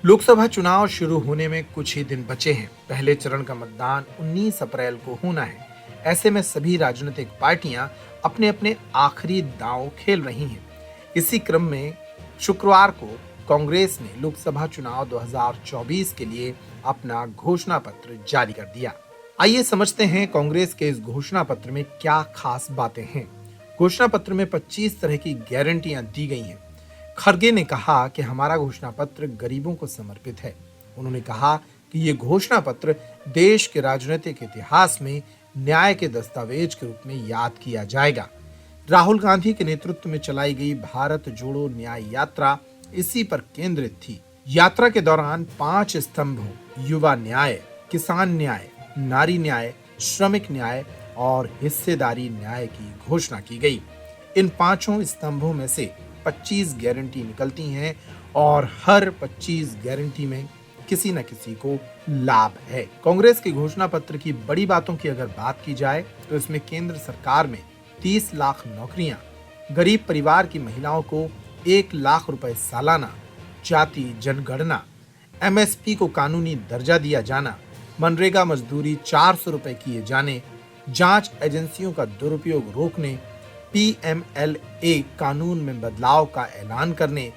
लोकसभा चुनाव शुरू होने में कुछ ही दिन बचे हैं। पहले चरण का मतदान 19 अप्रैल को होना है। ऐसे में सभी राजनीतिक पार्टियां अपने अपने आखिरी दांव खेल रही हैं। इसी क्रम में शुक्रवार को कांग्रेस ने लोकसभा चुनाव 2024 के लिए अपना घोषणा पत्र जारी कर दिया। आइए समझते हैं कांग्रेस के इस घोषणा पत्र में क्या खास बातें हैं। घोषणा पत्र में 25 तरह की गारंटियां दी गई हैं। खरगे ने कहा कि हमारा घोषणा पत्र गरीबों को समर्पित है। उन्होंने कहा कि ये घोषणा पत्र देश के राजनीतिक इतिहास में न्याय के दस्तावेज के रूप में याद किया जाएगा। राहुल गांधी के नेतृत्व में चलाई गई भारत जोड़ो न्याय यात्रा इसी पर केंद्रित थी। यात्रा के दौरान 5 स्तंभों युवा न्याय, किसान न्याय, नारी न्याय, श्रमिक न्याय और हिस्सेदारी न्याय की घोषणा की गई। इन 5 स्तंभों में से 25 गारंटी निकलती हैं और हर 25 गारंटी में किसी न किसी को लाभ है। कांग्रेस के घोषणा पत्र की बड़ी बातों की अगर बात की जाए तो इसमें केंद्र सरकार में 30 लाख नौकरियां, गरीब परिवार की महिलाओं को 1 लाख रुपए सालाना, जाति जनगणना, एमएसपी को कानूनी दर्जा दिया जाना, मनरेगा मजदूरी 400 रुपए किए जाने, जांच एजेंसियों का दुरुपयोग रोकने, पीएमएलए कानून में बदलाव का ऐलान करने।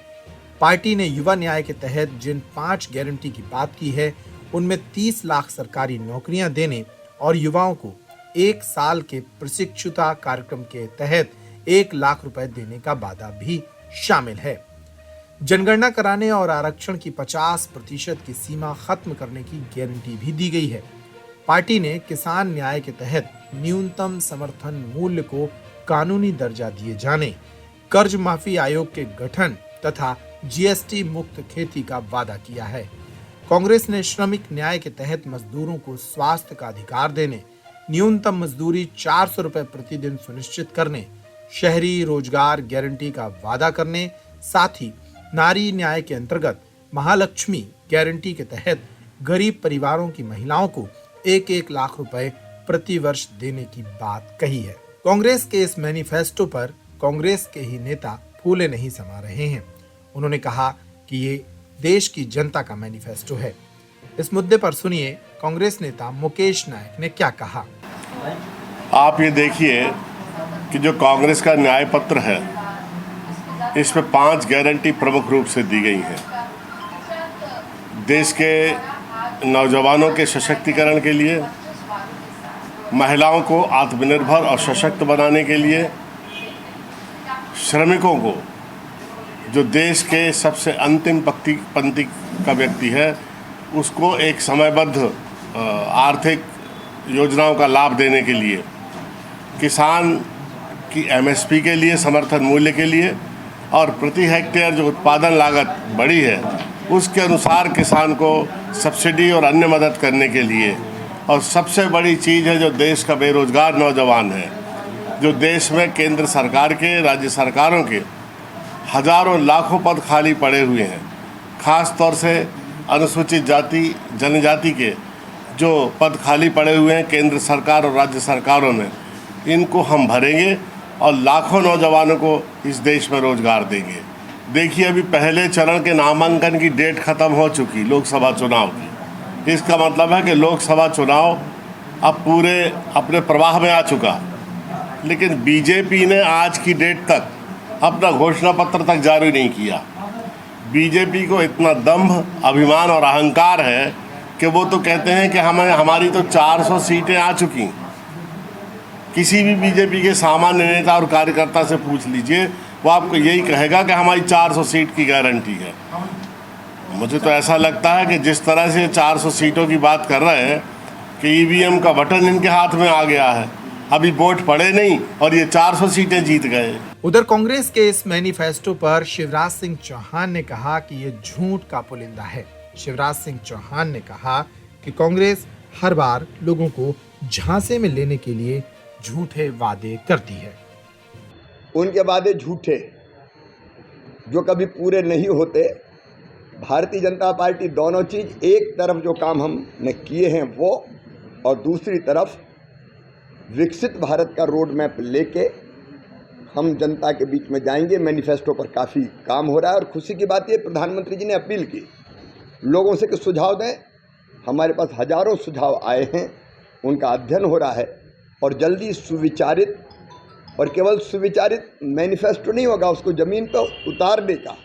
पार्टी ने युवा न्याय के तहत जिन 5 गारंटी की बात की है उनमें 30 लाख सरकारी नौकरियां देने और युवाओं को 1 साल के प्रशिक्षुता कार्यक्रम के तहत 1 लाख रुपए देने का वादा भी शामिल है। जनगणना कराने और आरक्षण की 50% की सीमा खत्म करने की गारंटी भी दी गई है। पार्टी ने किसान न्याय के तहत न्यूनतम समर्थन मूल्य को कानूनी दर्जा दिए जाने, कर्ज माफी आयोग के गठन तथा जीएसटी मुक्त खेती का वादा किया है। कांग्रेस ने श्रमिक न्याय के तहत मजदूरों को स्वास्थ्य का अधिकार देने, न्यूनतम मजदूरी 400 रुपए प्रतिदिन सुनिश्चित करने, शहरी रोजगार गारंटी का वादा करने, साथ ही नारी न्याय के अंतर्गत महालक्ष्मी गारंटी के तहत गरीब परिवारों की महिलाओं को 1-1 लाख रुपए प्रति वर्ष देने की बात कही है। कांग्रेस के इस मैनिफेस्टो पर कांग्रेस के ही नेता फूले नहीं समा रहे हैं। उन्होंने कहा कि ये देश की जनता का मैनिफेस्टो है। इस मुद्दे पर सुनिए कांग्रेस नेता मुकेश नायक ने क्या कहा। आप ये देखिए कि जो कांग्रेस का न्याय पत्र है इसमें 5 गारंटी प्रमुख रूप से दी गई हैं। देश के नौजवानों के सशक्तिकरण के लिए, महिलाओं को आत्मनिर्भर और सशक्त बनाने के लिए, श्रमिकों को, जो देश के सबसे अंतिम पंक्ति का व्यक्ति है, उसको एक समयबद्ध आर्थिक योजनाओं का लाभ देने के लिए, किसान की एमएसपी के लिए, समर्थन मूल्य के लिए, और प्रति हेक्टेयर जो उत्पादन लागत बढ़ी है उसके अनुसार किसान को सब्सिडी और अन्य मदद करने के लिए, और सबसे बड़ी चीज़ है जो देश का बेरोजगार नौजवान है, जो देश में केंद्र सरकार के, राज्य सरकारों के हजारों लाखों पद खाली पड़े हुए हैं। ख़ास तौर से अनुसूचित जाति जनजाति के जो पद खाली पड़े हुए हैं केंद्र सरकार और राज्य सरकारों में, इनको हम भरेंगे और लाखों नौजवानों को इस देश में रोजगार देंगे। देखिए, अभी पहले चरण के नामांकन की डेट ख़त्म हो चुकी लोकसभा चुनाव की। इसका मतलब है कि लोकसभा चुनाव अब पूरे अपने प्रवाह में आ चुका, लेकिन बीजेपी ने आज की डेट तक अपना घोषणा पत्र तक जारी नहीं किया। बीजेपी को इतना दंभ, अभिमान और अहंकार है कि वो तो कहते हैं कि हमारी तो 400 सीटें आ चुकी। किसी भी बीजेपी के सामान्य नेता और कार्यकर्ता से पूछ लीजिए, वो आपको यही कहेगा कि हमारी 400 सीट की गारंटी है। मुझे तो ऐसा लगता है कि जिस तरह से 400 सीटों की बात कर रहे हैं कि ईवीएम का बटन इनके हाथ में आ गया है, अभी वोट पड़े नहीं और ये 400 सीटें जीत गए। उधर कांग्रेस के इस मैनिफेस्टो पर शिवराज सिंह चौहान ने कहा कि ये झूठ का पुलिंदा है। शिवराज सिंह चौहान ने कहा कि कांग्रेस हर बार लोगों को झांसे में लेने के लिए झूठे वादे करती है। उनके वादे झूठे जो कभी पूरे नहीं होते। भारतीय जनता पार्टी दोनों चीज़, एक तरफ जो काम हमने किए हैं वो, और दूसरी तरफ विकसित भारत का रोड मैप लेके हम जनता के बीच में जाएंगे। मैनिफेस्टो पर काफ़ी काम हो रहा है और खुशी की बात ये, प्रधानमंत्री जी ने अपील की लोगों से कि सुझाव दें। हमारे पास हजारों सुझाव आए हैं, उनका अध्ययन हो रहा है और जल्दी सुविचारित, और केवल सुविचारित मैनिफेस्टो नहीं होगा, उसको ज़मीन पर उतारने का